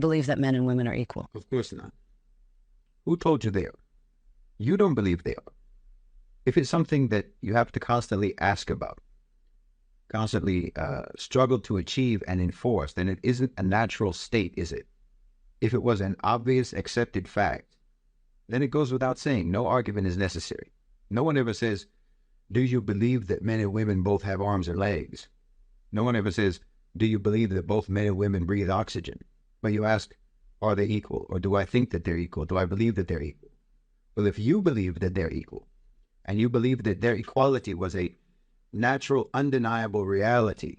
believe that men and women are equal. Of course not. Who told you they are? You don't believe they are. If it's something that you have to constantly ask about, constantly struggle to achieve and enforce, then it isn't a natural state, is it? If it was an obvious, accepted fact, then it goes without saying, no argument is necessary. No one ever says, do you believe that men and women both have arms and legs? No one ever says, do you believe that both men and women breathe oxygen? But you ask, are they equal? Or do I think that they're equal? Do I believe that they're equal? Well, if you believe that they're equal, and you believe that their equality was a natural, undeniable reality,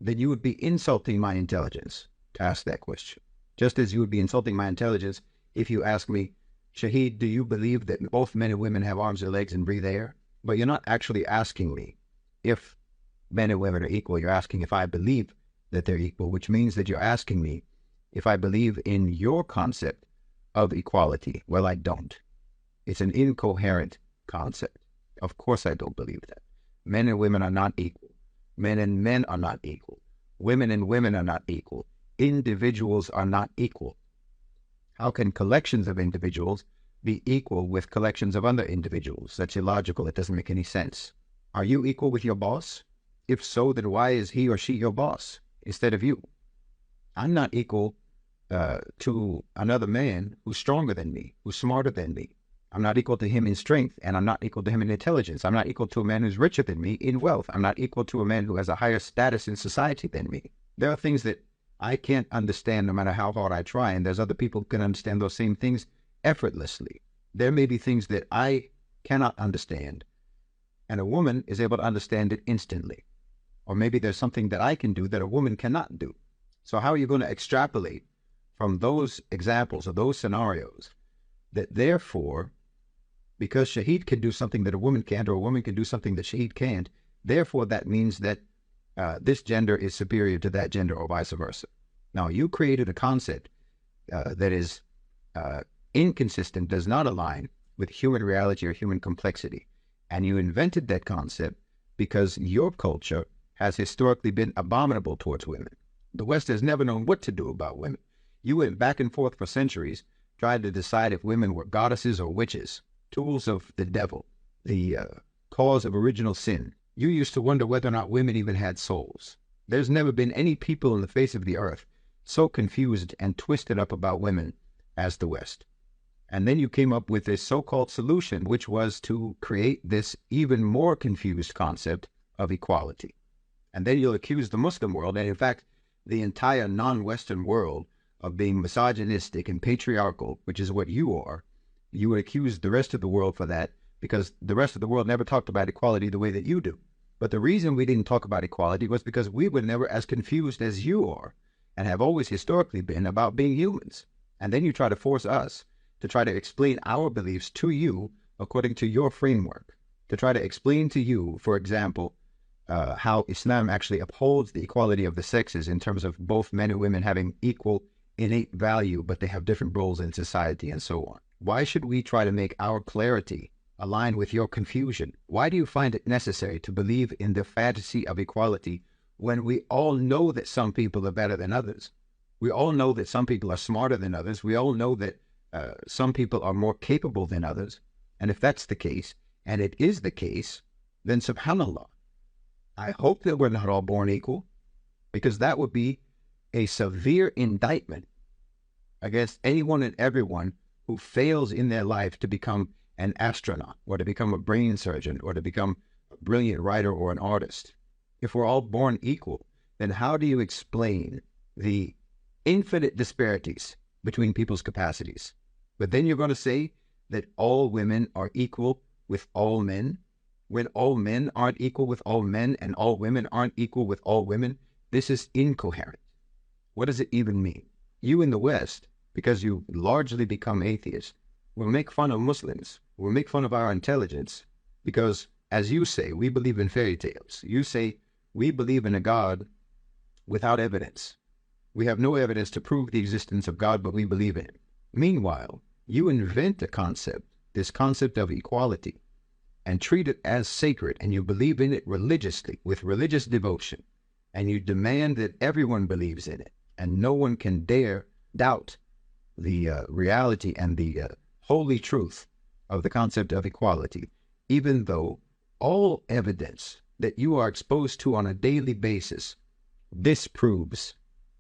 then you would be insulting my intelligence to ask that question. Just as you would be insulting my intelligence if you ask me, Shahid, do you believe that both men and women have arms and legs and breathe air? But you're not actually asking me if men and women are equal. You're asking if I believe that they're equal, which means that you're asking me if I believe in your concept of equality. Well, I don't. It's an incoherent concept. Of course I don't believe that. Men and women are not equal. Men and men are not equal. Women and women are not equal. Individuals are not equal. How can collections of individuals be equal with collections of other individuals? That's illogical. It doesn't make any sense. Are you equal with your boss? If so, then why is he or she your boss instead of you? I'm not equal to another man who's stronger than me, who's smarter than me. I'm not equal to him in strength, and I'm not equal to him in intelligence. I'm not equal to a man who's richer than me in wealth. I'm not equal to a man who has a higher status in society than me. There are things that I can't understand no matter how hard I try, and there's other people who can understand those same things effortlessly. There may be things that I cannot understand, and a woman is able to understand it instantly. Or maybe there's something that I can do that a woman cannot do. So how are you going to extrapolate from those examples or those scenarios that therefore, because Shahid can do something that a woman can't, or a woman can do something that Shahid can't, therefore that means that this gender is superior to that gender, or vice versa. Now, you created a concept that is inconsistent, does not align with human reality or human complexity. And you invented that concept because your culture has historically been abominable towards women. The West has never known what to do about women. You went back and forth for centuries trying to decide if women were goddesses or witches, tools of the devil, the cause of original sin. You used to wonder whether or not women even had souls. There's never been any people on the face of the earth so confused and twisted up about women as the West. And then you came up with this so-called solution, which was to create this even more confused concept of equality. And then you'll accuse the Muslim world, and in fact, the entire non-Western world, of being misogynistic and patriarchal, which is what you are. You would accuse the rest of the world for that, because the rest of the world never talked about equality the way that you do. But the reason we didn't talk about equality was because we were never as confused as you are, and have always historically been, about being humans. And then you try to force us to try to explain our beliefs to you according to your framework, to try to explain to you, for example, how Islam actually upholds the equality of the sexes in terms of both men and women having equal innate value, but they have different roles in society and so on. Why should we try to make our clarity align with your confusion? Why do you find it necessary to believe in the fantasy of equality when we all know that some people are better than others? We all know that some people are smarter than others. We all know that some people are more capable than others. And if that's the case, and it is the case, then subhanAllah, I hope that we're not all born equal, because that would be a severe indictment against anyone and everyone who fails in their life to become an astronaut, or to become a brain surgeon, or to become a brilliant writer or an artist. If we're all born equal, then how do you explain the infinite disparities between people's capacities? But then you're going to say that all women are equal with all men, when all men aren't equal with all men, and all women aren't equal with all women. This is incoherent. What does it even mean? You in the West, because you largely become atheists, will make fun of Muslims, will make fun of our intelligence, because, as you say, we believe in fairy tales. You say we believe in a God without evidence. We have no evidence to prove the existence of God, but we believe in him. Meanwhile, you invent a concept, this concept of equality, and treat it as sacred, and you believe in it religiously, with religious devotion, and you demand that everyone believes in it, and no one can dare doubt the reality and the holy truth of the concept of equality, even though all evidence that you are exposed to on a daily basis disproves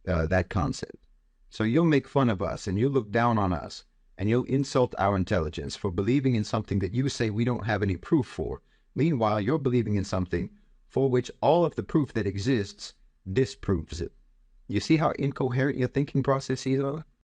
that concept. So you'll make fun of us and you'll look down on us and you'll insult our intelligence for believing in something that you say we don't have any proof for. Meanwhile, you're believing in something for which all of the proof that exists disproves it. You see how incoherent your thinking process is?